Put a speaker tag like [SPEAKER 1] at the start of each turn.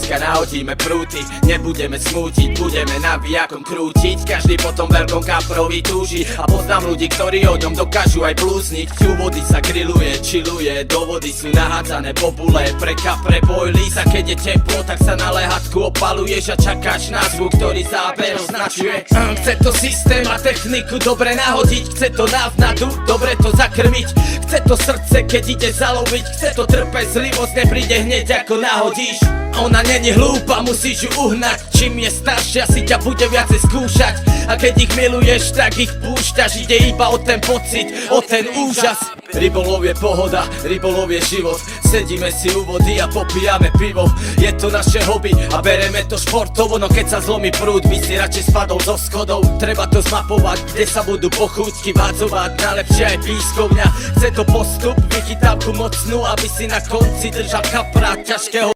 [SPEAKER 1] Dneska nahodíme prúty, nebudeme smútiť, budeme navijakom krútiť. Každý po tom veľkom kaprovi túži a poznám ľudí, ktorí o ňom dokážu aj blúzniť. U vody sa grilluje, chilluje, do vody sú nahádzané bobule. Pre kapre bojlís a keď je teplo, tak sa na lehatku opaluješ a čakáš na zvuk, ktorý záber označuje. Chce to systém a techniku dobre nahodiť, chce to návnadu, dobre to zakrmiť. Chce to srdce, keď ide zaloviť, chce to trpezlivosť, nepríde hneď ako nahodíš. Ona není hlúpa, musíš ju uhnať. Čím je staršia, si ťa bude viacej skúšať. A keď ich miluješ, tak ich púšťaš. Ide iba o ten pocit, o ten úžas. Rybolov je pohoda, rybolov je život. Sedíme si u vody a popíjame pivo. Je to naše hobby a bereme to športovo. No keď sa zlomí prúd, by si radšej spadol zo schodov. Treba to zmapovať, kde sa budú pochúťky vádzovať. Najlepšie aj pískovňa. Chce to postup, vychytávku mocnú, aby si na konci držal kapra ťažkého